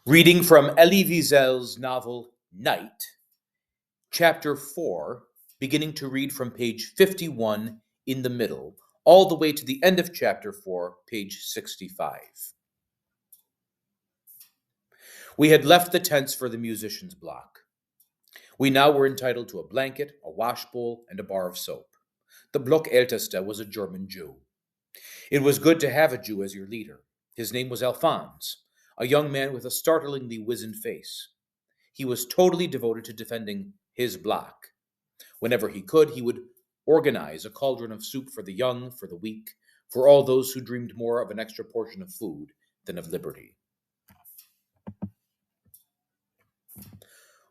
Reading from Elie Wiesel's novel Night, Chapter 4, beginning to read from page 51 in the middle, all the way to the end of Chapter 4, page 65. We had left the tents for the musicians' block. We now were entitled to a blanket, a washbowl, and a bar of soap. The Blockälteste was a German Jew. It was good to have a Jew as your leader. His name was Alphonse, a young man with a startlingly wizened face. He was totally devoted to defending his block. Whenever he could, he would organize a cauldron of soup for the young, for the weak, for all those who dreamed more of an extra portion of food than of liberty.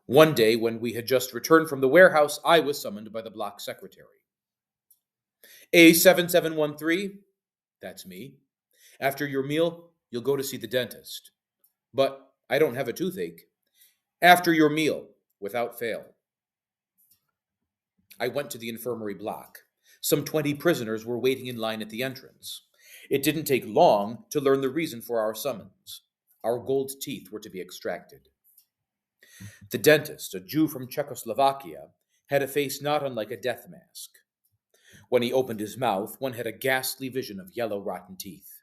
One day, when we had just returned from the warehouse, I was summoned by the block secretary. A7713, that's me. After your meal, you'll go to see the dentist. But I don't have a toothache. After your meal, without fail. I went to the infirmary block. Some 20 prisoners were waiting in line at the entrance. It didn't take long to learn the reason for our summons. Our gold teeth were to be extracted. The dentist, a Jew from Czechoslovakia, had a face not unlike a death mask. When he opened his mouth, one had a ghastly vision of yellow, rotten teeth.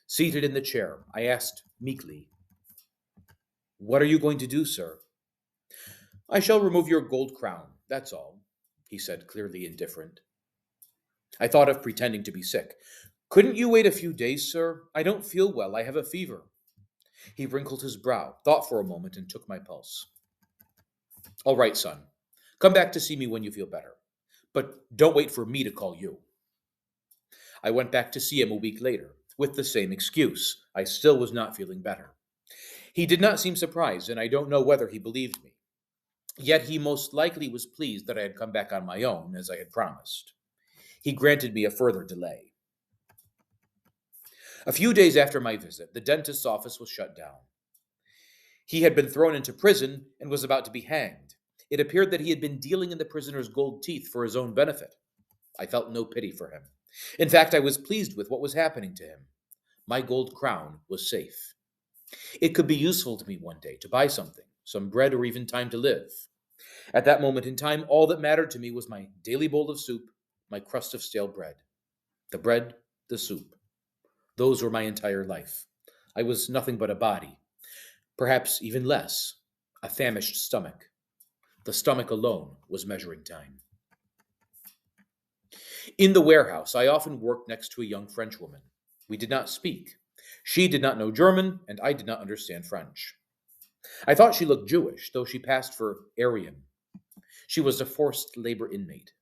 Seated in the chair, I asked meekly, "What are you going to do, sir?" "I shall remove your gold crown, that's all," he said, clearly indifferent. I thought of pretending to be sick. "Couldn't you wait a few days, sir? I don't feel well. I have a fever." He wrinkled his brow, thought for a moment, and took my pulse. "All right, son. Come back to see me when you feel better. But don't wait for me to call you." I went back to see him a week later, with the same excuse. I still was not feeling better. He did not seem surprised, and I don't know whether he believed me. Yet he most likely was pleased that I had come back on my own, as I had promised. He granted me a further delay. A few days after my visit, the dentist's office was shut down. He had been thrown into prison and was about to be hanged. It appeared that he had been dealing in the prisoner's gold teeth for his own benefit. I felt no pity for him. In fact, I was pleased with what was happening to him. My gold crown was safe. It could be useful to me one day to buy something, some bread, or even time to live. At that moment in time, all that mattered to me was my daily bowl of soup, my crust of stale bread. The bread, the soup. Those were my entire life. I was nothing but a body. Perhaps even less, a famished stomach. The stomach alone was measuring time. In the warehouse, I often worked next to a young Frenchwoman. We did not speak. She did not know German, and I did not understand French. I thought she looked Jewish, though she passed for Aryan. She was a forced labor inmate.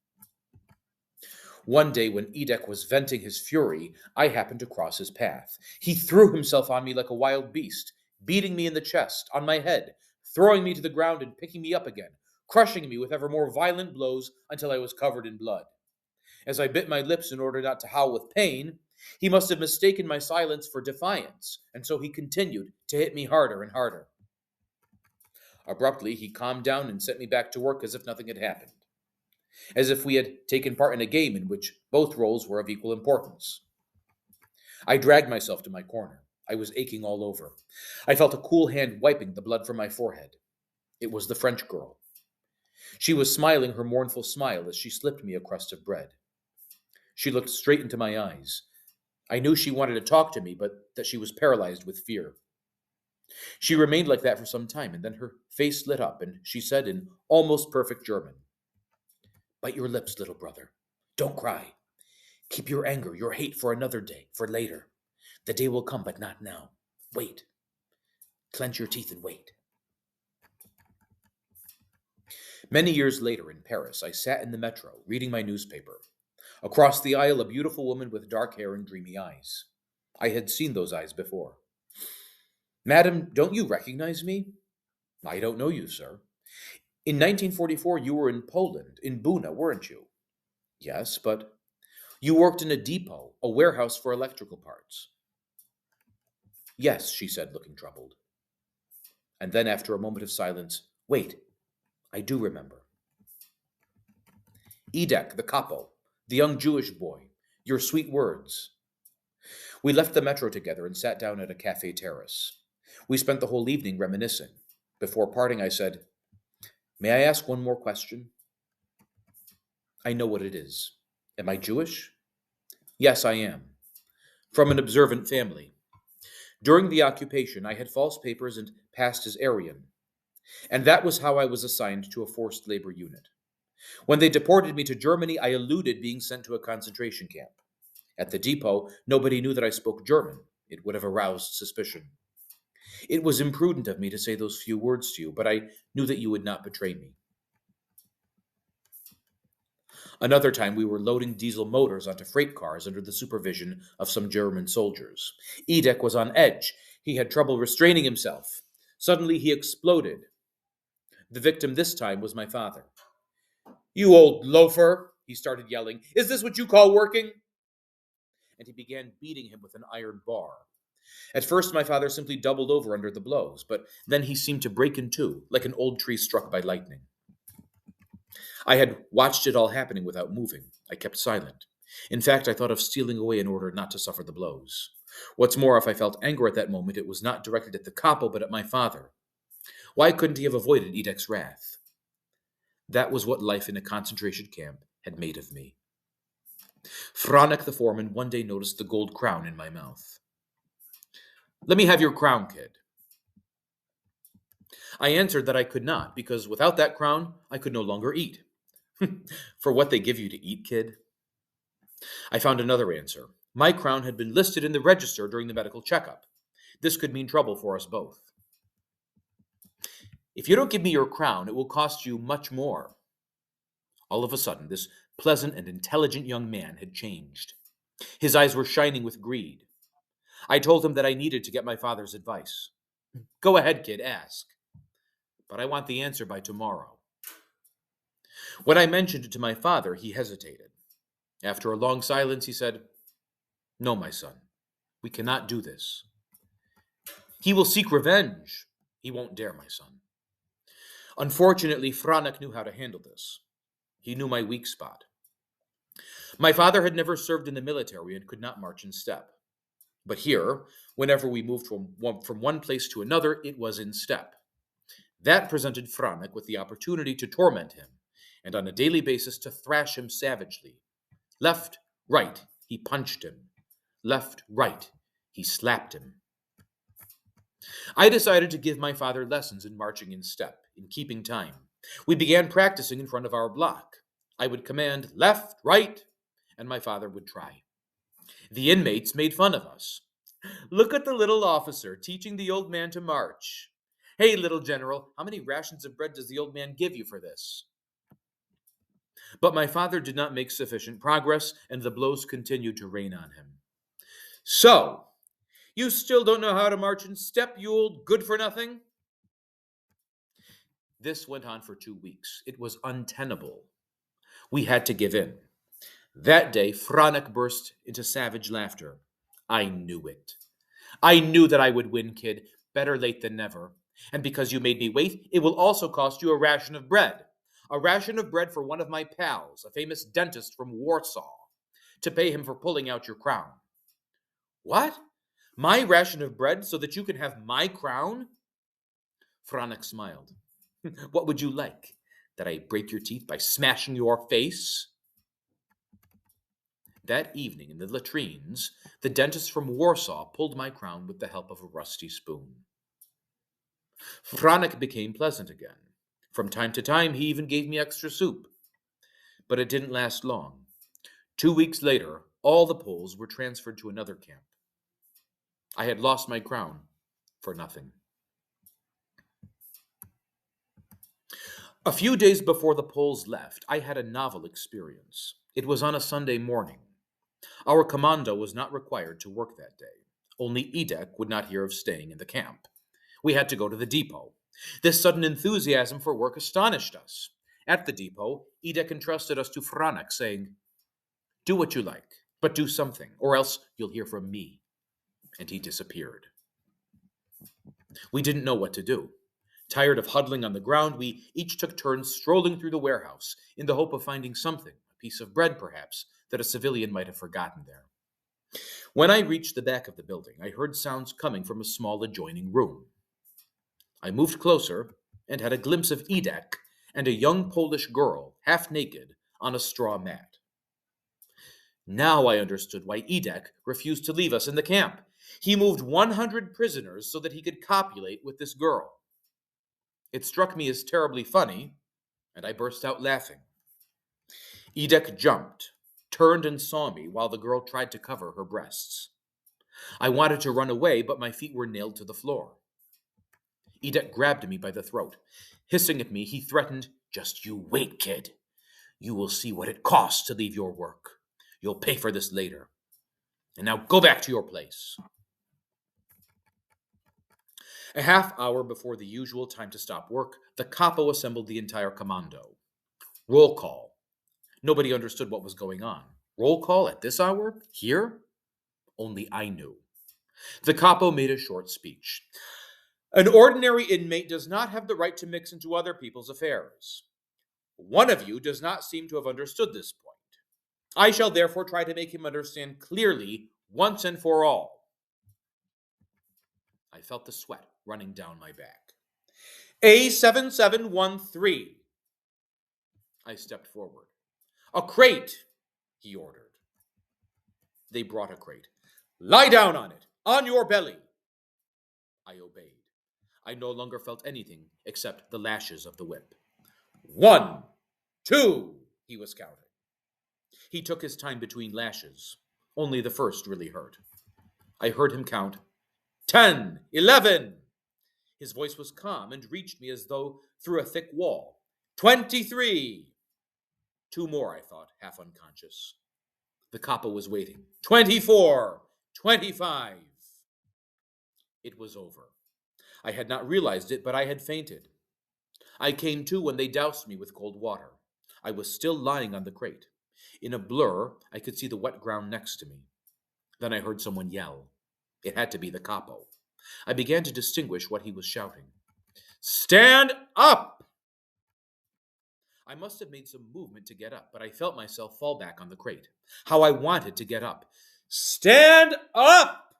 One day, when Edek was venting his fury, I happened to cross his path. He threw himself on me like a wild beast, beating me in the chest, on my head, throwing me to the ground and picking me up again, crushing me with ever more violent blows until I was covered in blood. As I bit my lips in order not to howl with pain, he must have mistaken my silence for defiance, and so he continued to hit me harder and harder. Abruptly, he calmed down and sent me back to work as if nothing had happened, as if we had taken part in a game in which both roles were of equal importance. I dragged myself to my corner. I was aching all over. I felt a cool hand wiping the blood from my forehead. It was the French girl. She was smiling her mournful smile as she slipped me a crust of bread. She looked straight into my eyes. I knew she wanted to talk to me, but that she was paralyzed with fear. She remained like that for some time, and then her face lit up, and she said in almost perfect German, "Bite your lips, little brother. Don't cry. Keep your anger, your hate for another day, for later. The day will come, but not now. Wait. Clench your teeth and wait." Many years later in Paris, I sat in the metro, reading my newspaper. Across the aisle, a beautiful woman with dark hair and dreamy eyes. I had seen those eyes before. "Madam, don't you recognize me?" "I don't know you, sir." "In 1944, you were in Poland, in Buna, weren't you?" "Yes, but—" "You worked in a depot, a warehouse for electrical parts." "Yes," she said, looking troubled. And then, after a moment of silence, "Wait, I do remember. Edek, the capo, the young Jewish boy, your sweet words." We left the metro together and sat down at a cafe terrace. We spent the whole evening reminiscing. Before parting, I said, "May I ask one more question?" "I know what it is. Am I Jewish?" "Yes, I am. From an observant family. During the occupation, I had false papers and passed as Aryan, and that was how I was assigned to a forced labor unit. When they deported me to Germany, I eluded being sent to a concentration camp. At the depot, nobody knew that I spoke German. It would have aroused suspicion. It was imprudent of me to say those few words to you, but I knew that you would not betray me. Another time, we were loading diesel motors onto freight cars under the supervision of some German soldiers. Edek was on edge. He had trouble restraining himself. Suddenly, he exploded. The victim this time was my father. "You old loafer," he started yelling. "Is this what you call working?" And he began beating him with an iron bar. At first, my father simply doubled over under the blows, but then he seemed to break in two, like an old tree struck by lightning. I had watched it all happening without moving. I kept silent. In fact, I thought of stealing away in order not to suffer the blows. What's more, if I felt anger at that moment, it was not directed at the capo, but at my father. Why couldn't he have avoided Edek's wrath? That was what life in a concentration camp had made of me. Franek, the foreman, one day noticed the gold crown in my mouth. "Let me have your crown, kid." I answered that I could not, because without that crown, I could no longer eat. "For what they give you to eat, kid?" I found another answer. My crown had been listed in the register during the medical checkup. This could mean trouble for us both. "If you don't give me your crown, it will cost you much more." All of a sudden, this pleasant and intelligent young man had changed. His eyes were shining with greed. I told him that I needed to get my father's advice. "Go ahead, kid, ask. But I want the answer by tomorrow." When I mentioned it to my father, he hesitated. After a long silence, he said, "No, my son, we cannot do this." "He will seek revenge." "He won't dare, my son." Unfortunately, Franek knew how to handle this. He knew my weak spot. My father had never served in the military and could not march in step. But here, whenever we moved from one place to another, it was in step. That presented Franek with the opportunity to torment him, and on a daily basis to thrash him savagely. Left, right, he punched him. Left, right, he slapped him. I decided to give my father lessons in marching in step, in keeping time. We began practicing in front of our block. I would command left, right, and my father would try. The inmates made fun of us. "Look at the little officer teaching the old man to march. Hey, little general, how many rations of bread does the old man give you for this?" But my father did not make sufficient progress, and the blows continued to rain on him. "So, you still don't know how to march in step, you old good-for-nothing?" This went on for 2 weeks. It was untenable. We had to give in. That day, Franek burst into savage laughter. "I knew it. I knew that I would win, kid. Better late than never. And because you made me wait, it will also cost you a ration of bread. A ration of bread for one of my pals, a famous dentist from Warsaw, to pay him for pulling out your crown." "What? My ration of bread so that you can have my crown?" Franek smiled. "What would you like? That I break your teeth by smashing your face?" That evening in the latrines, the dentist from Warsaw pulled my crown with the help of a rusty spoon. Franek became pleasant again. From time to time, he even gave me extra soup. But it didn't last long. 2 weeks later, all the Poles were transferred to another camp. I had lost my crown for nothing. A few days before the Poles left, I had a novel experience. It was on a Sunday morning. Our commando was not required to work that day. Only Edek would not hear of staying in the camp. We had to go to the depot. This sudden enthusiasm for work astonished us. At the depot, Edek entrusted us to Franek, saying, "Do what you like, but do something, or else you'll hear from me." And he disappeared. We didn't know what to do. Tired of huddling on the ground, we each took turns strolling through the warehouse in the hope of finding something, a piece of bread perhaps, that a civilian might have forgotten there. When I reached the back of the building, I heard sounds coming from a small adjoining room. I moved closer and had a glimpse of Edek and a young Polish girl, half naked, on a straw mat. Now I understood why Edek refused to leave us in the camp. He moved 100 prisoners so that he could copulate with this girl. It struck me as terribly funny, and I burst out laughing. Edek jumped, turned and saw me while the girl tried to cover her breasts. I wanted to run away, but my feet were nailed to the floor. Edek grabbed me by the throat. Hissing at me, he threatened, "Just you wait, kid. You will see what it costs to leave your work. You'll pay for this later. And now go back to your place." A half hour before the usual time to stop work, the capo assembled the entire commando. Roll call. Nobody understood what was going on. Roll call at this hour? Here? Only I knew. The capo made a short speech. An ordinary inmate does not have the right to mix into other people's affairs. One of you does not seem to have understood this point. I shall therefore try to make him understand clearly once and for all. I felt the sweat running down my back. A7713. I stepped forward. "A crate," he ordered. They brought a crate. "Lie down on it, on your belly." I obeyed. I no longer felt anything except the lashes of the whip. 1, 2, he was counting. He took his time between lashes. Only the first really hurt. I heard him count 10, 11. His voice was calm and reached me as though through a thick wall. 23. 2 more, I thought, half unconscious. The capo was waiting. 24, 25. It was over. I had not realized it, but I had fainted. I came to when they doused me with cold water. I was still lying on the crate. In a blur, I could see the wet ground next to me. Then I heard someone yell. It had to be the capo. I began to distinguish what he was shouting. "Stand up!" I must have made some movement to get up, but I felt myself fall back on the crate. How I wanted to get up. "Stand up!"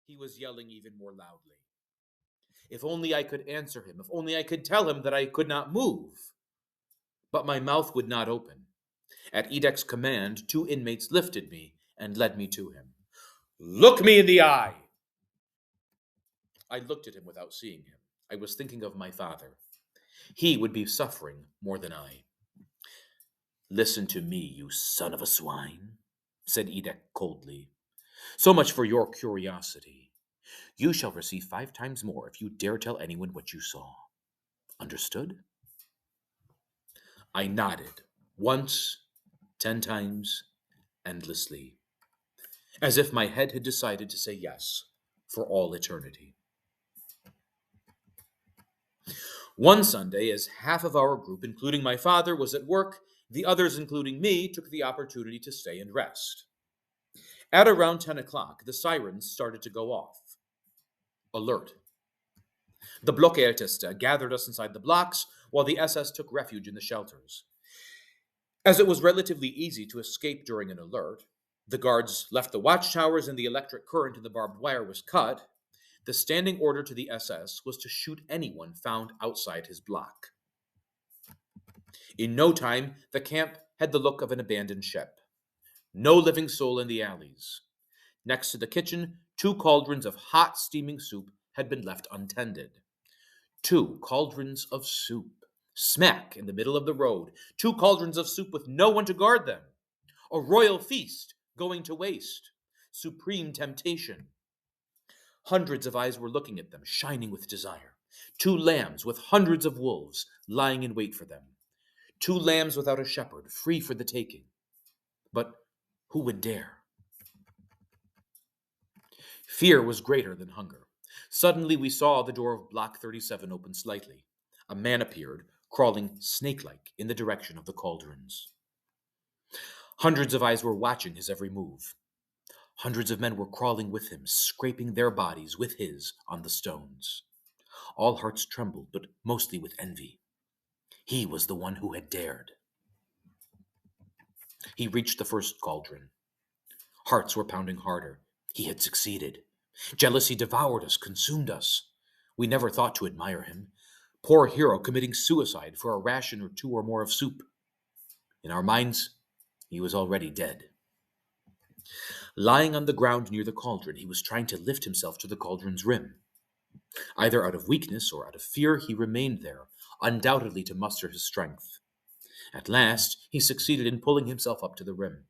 He was yelling even more loudly. If only I could answer him, if only I could tell him that I could not move. But my mouth would not open. At Edek's command, 2 inmates lifted me and led me to him. "Look me in the eye!" I looked at him without seeing him. I was thinking of my father. He would be suffering more than I. "Listen to me, you son of a swine," said Edek coldly. "So much for your curiosity. You shall receive 5 times more if you dare tell anyone what you saw. Understood?" I nodded, once, 10 times, endlessly, as if my head had decided to say yes for all eternity. One Sunday, as half of our group, including my father, was at work, the others, including me, took the opportunity to stay and rest. At around 10 o'clock, the sirens started to go off. Alert. The Blockerteste gathered us inside the blocks, while the SS took refuge in the shelters. As it was relatively easy to escape during an alert, the guards left the watchtowers and the electric current in the barbed wire was cut, the standing order to the SS was to shoot anyone found outside his block. In no time, the camp had the look of an abandoned ship. No living soul in the alleys. Next to the kitchen, 2 cauldrons of hot, steaming soup had been left untended. 2 cauldrons of soup. Smack in the middle of the road. 2 cauldrons of soup with no one to guard them. A royal feast going to waste. Supreme temptation. Hundreds of eyes were looking at them, shining with desire. 2 lambs with hundreds of wolves lying in wait for them. 2 lambs without a shepherd, free for the taking. But who would dare? Fear was greater than hunger. Suddenly we saw the door of Block 37 open slightly. A man appeared, crawling snake-like in the direction of the cauldrons. Hundreds of eyes were watching his every move. Hundreds of men were crawling with him, scraping their bodies with his on the stones. All hearts trembled, but mostly with envy. He was the one who had dared. He reached the first cauldron. Hearts were pounding harder. He had succeeded. Jealousy devoured us, consumed us. We never thought to admire him. Poor hero committing suicide for a ration or two or more of soup. In our minds, he was already dead. Lying on the ground near the cauldron, he was trying to lift himself to the cauldron's rim. Either out of weakness or out of fear, he remained there, undoubtedly to muster his strength. At last, he succeeded in pulling himself up to the rim.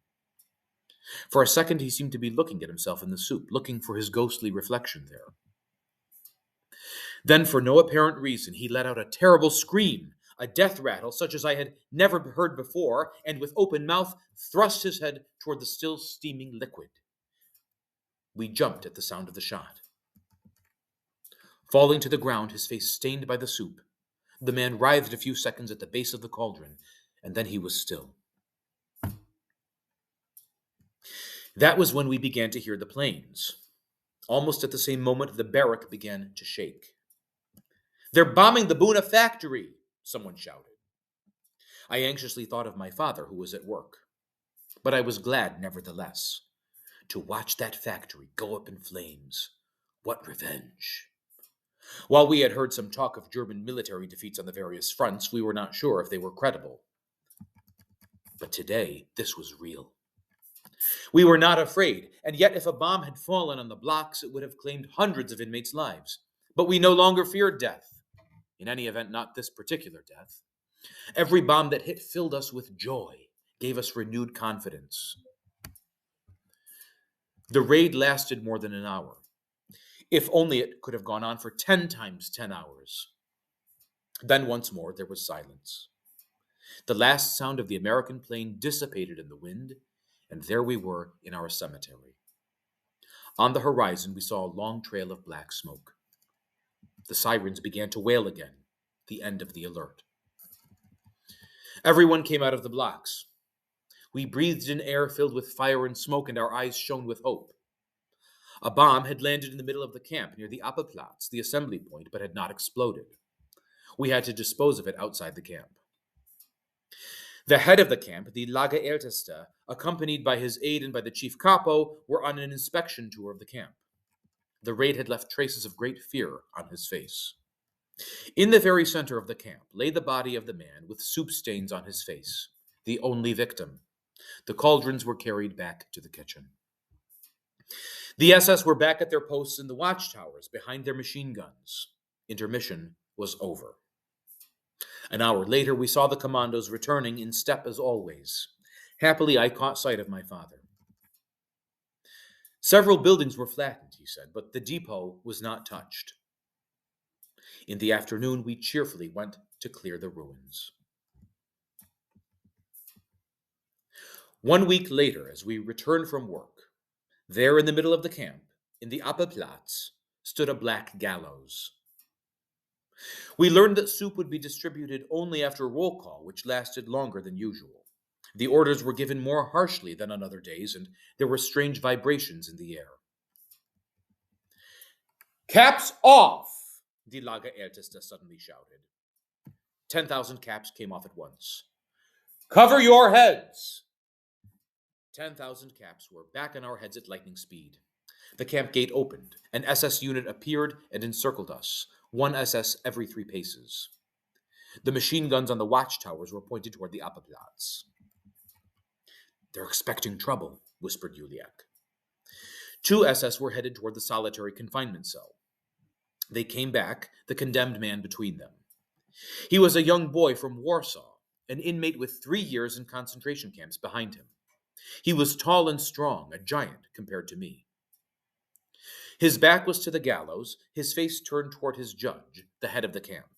For a second, he seemed to be looking at himself in the soup, looking for his ghostly reflection there. Then, for no apparent reason, he let out a terrible scream, a death rattle such as I had never heard before, and with open mouth thrust his head toward the still steaming liquid. We jumped at the sound of the shot. Falling to the ground, his face stained by the soup, the man writhed a few seconds at the base of the cauldron, and then he was still. That was when we began to hear the planes. Almost at the same moment, the barrack began to shake. "They're bombing the Buna factory," someone shouted. I anxiously thought of my father, who was at work. But I was glad, nevertheless, to watch that factory go up in flames. What revenge! While we had heard some talk of German military defeats on the various fronts, we were not sure if they were credible. But today, this was real. We were not afraid, and yet if a bomb had fallen on the blocks, it would have claimed hundreds of inmates' lives. But we no longer feared death. In any event, not this particular death. Every bomb that hit filled us with joy, gave us renewed confidence. The raid lasted more than an hour. If only it could have gone on for 10 times 10 hours. Then once more there was silence. The last sound of the American plane dissipated in the wind, and there we were in our cemetery. On the horizon we saw a long trail of black smoke. The sirens began to wail again, the end of the alert. Everyone came out of the blocks. We breathed in air filled with fire and smoke, and our eyes shone with hope. A bomb had landed in the middle of the camp near the Appelplatz, the assembly point, but had not exploded. We had to dispose of it outside the camp. The head of the camp, the Lagerälteste, accompanied by his aide and by the chief capo, were on an inspection tour of the camp. The raid had left traces of great fear on his face. In the very center of the camp lay the body of the man with soup stains on his face, the only victim. The cauldrons were carried back to the kitchen. The SS were back at their posts in the watchtowers behind their machine guns. Intermission was over. An hour later, we saw the commandos returning in step as always. Happily, I caught sight of my father. Several buildings were flattened, he said, but the depot was not touched. In the afternoon, we cheerfully went to clear the ruins. 1 week later, as we returned from work, there in the middle of the camp, in the Appelplatz, stood a black gallows. We learned that soup would be distributed only after roll call, which lasted longer than usual. The orders were given more harshly than on other days, and there were strange vibrations in the air. "Caps off!" the Lagerälteste suddenly shouted. 10,000 caps came off at once. "Cover your heads!" 10,000 caps were back on our heads at lightning speed. The camp gate opened. An SS unit appeared and encircled us, one SS every 3 paces. The machine guns on the watchtowers were pointed toward the Appelplatz. "They're expecting trouble," whispered Juliak. 2 SS were headed toward the solitary confinement cell. They came back, the condemned man between them. He was a young boy from Warsaw, an inmate with 3 years in concentration camps behind him. He was tall and strong, a giant compared to me. His back was to the gallows, his face turned toward his judge, the head of the camp.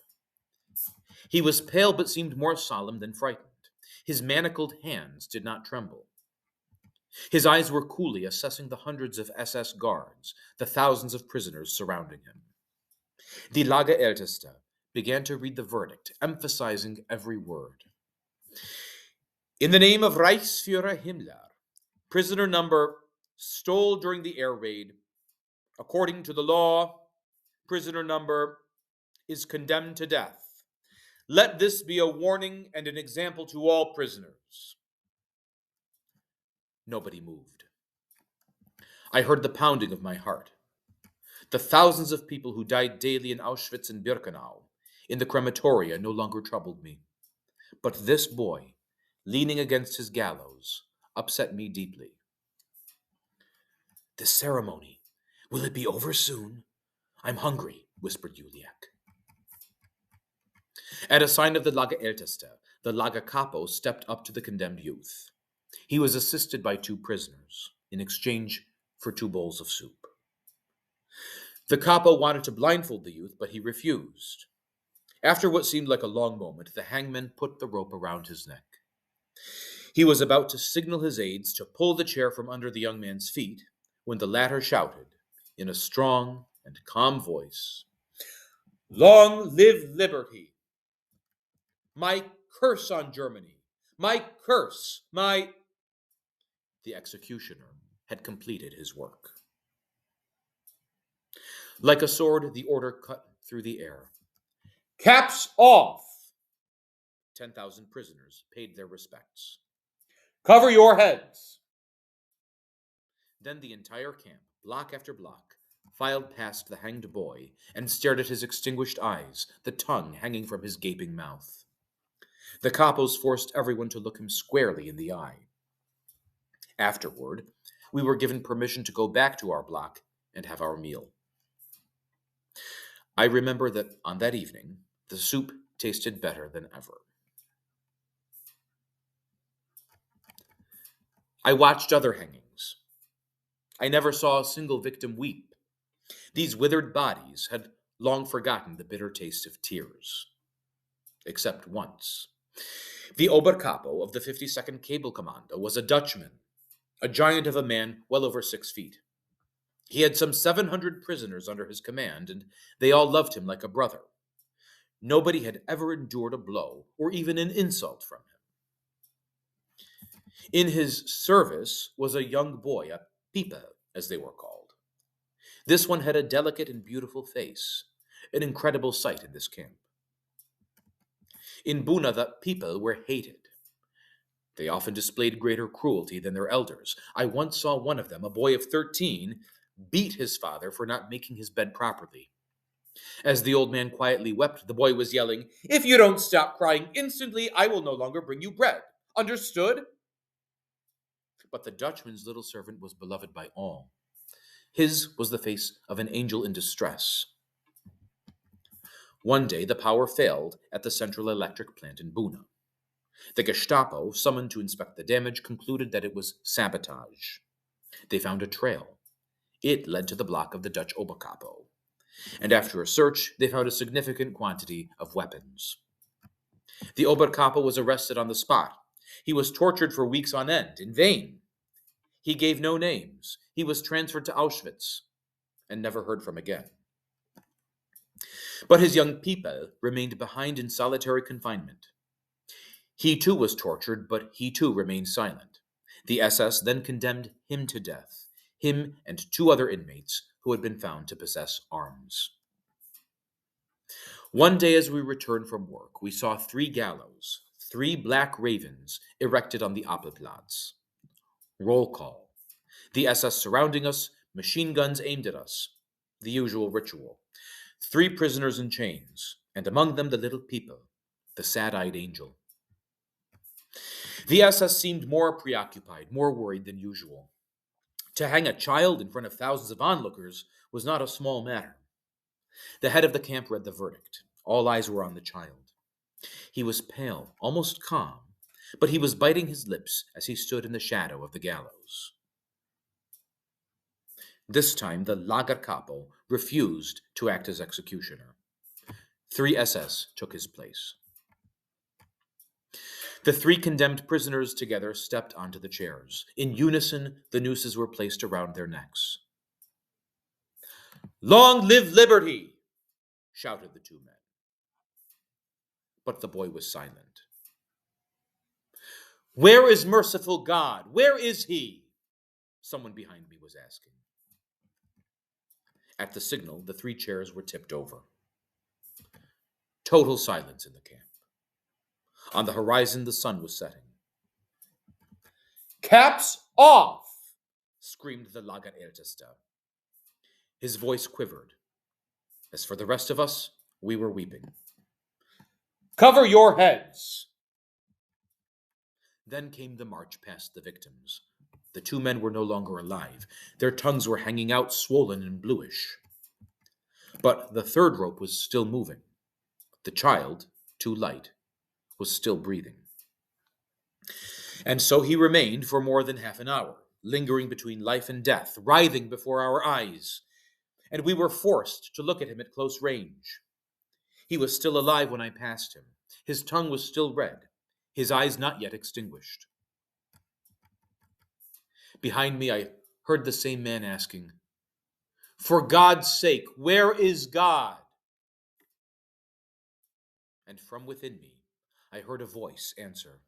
He was pale but seemed more solemn than frightened. His manacled hands did not tremble. His eyes were coolly assessing the hundreds of SS guards, the thousands of prisoners surrounding him. The Lagerälteste began to read the verdict, emphasizing every word. "In the name of Reichsfuhrer Himmler, prisoner number stole during the air raid. According to the law, prisoner number is condemned to death. Let this be a warning and an example to all prisoners." Nobody moved. I heard the pounding of my heart. The thousands of people who died daily in Auschwitz and Birkenau, in the crematoria, no longer troubled me. But this boy, leaning against his gallows, upset me deeply. "The ceremony, will it be over soon? I'm hungry," whispered Juliak. At a sign of the Lagerälteste, the Lagerkapo stepped up to the condemned youth. He was assisted by 2 prisoners, in exchange for 2 bowls of soup. The capo wanted to blindfold the youth, but he refused. After what seemed like a long moment, the hangman put the rope around his neck. He was about to signal his aides to pull the chair from under the young man's feet when the latter shouted, in a strong and calm voice, "Long live liberty! My curse on Germany! My curse! My—" The executioner had completed his work. Like a sword, the order cut through the air. "Caps off!" 10,000 prisoners paid their respects. "Cover your heads!" Then the entire camp, block after block, filed past the hanged boy and stared at his extinguished eyes, the tongue hanging from his gaping mouth. The capos forced everyone to look him squarely in the eye. Afterward, we were given permission to go back to our block and have our meal. I remember that on that evening, the soup tasted better than ever. I watched other hangings. I never saw a single victim weep. These withered bodies had long forgotten the bitter taste of tears. Except once. The Oberkapo of the 52nd Cable Commando was a Dutchman, a giant of a man well over 6 feet. He had some 700 prisoners under his command, and they all loved him like a brother. Nobody had ever endured a blow or even an insult from him. In his service was a young boy, a pipe, as they were called. This one had a delicate and beautiful face, an incredible sight in this camp. In Buna, the people were hated. They often displayed greater cruelty than their elders. I once saw one of them, a boy of 13, beat his father for not making his bed properly. As the old man quietly wept, the boy was yelling, "If you don't stop crying instantly, I will no longer bring you bread. Understood?" But the Dutchman's little servant was beloved by all. His was the face of an angel in distress. One day, the power failed at the central electric plant in Buna. The Gestapo, summoned to inspect the damage, concluded that it was sabotage. They found a trail. It led to the block of the Dutch Oberkapo. And after a search, they found a significant quantity of weapons. The Oberkapo was arrested on the spot. He was tortured for weeks on end, in vain. He gave no names. He was transferred to Auschwitz and never heard from again. But his young people remained behind in solitary confinement. He too was tortured, but he too remained silent. The SS then condemned him to death, him and 2 other inmates who had been found to possess arms. One day as we returned from work, we saw 3 gallows, 3 black ravens, erected on the Appelplatz. Roll call. The SS surrounding us, machine guns aimed at us. The usual ritual. 3 prisoners in chains, and among them the little people, the sad-eyed angel. The SS seemed more preoccupied, more worried than usual. To hang a child in front of thousands of onlookers was not a small matter. The head of the camp read the verdict. All eyes were on the child. He was pale, almost calm, but he was biting his lips as he stood in the shadow of the gallows. This time, the Lagerkapo refused to act as executioner. 3 SS took his place. The 3 condemned prisoners together stepped onto the chairs. In unison, the nooses were placed around their necks. "Long live liberty!" shouted the 2 men. But the boy was silent. "Where is merciful God? Where is he?" someone behind me was asking. At the signal, the 3 chairs were tipped over. Total silence in the camp. On the horizon, the sun was setting. "Caps off!" screamed the Lagerälteste. His voice quivered. As for the rest of us, we were weeping. Cover your heads! Then came the march past the victims. The two men were no longer alive. Their tongues were hanging out, swollen and bluish. But the third rope was still moving. The child, too light, was still breathing. And so he remained for more than half an hour, lingering between life and death, writhing before our eyes. And we were forced to look at him at close range. He was still alive when I passed him. His tongue was still red, his eyes not yet extinguished. Behind me, I heard the same man asking, "For God's sake, where is God?" And from within me, I heard a voice answer,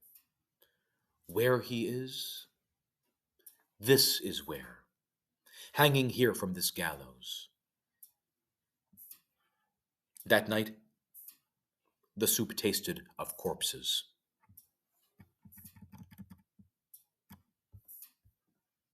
"Where he is? This is where, hanging here from this gallows." That night, the soup tasted of corpses.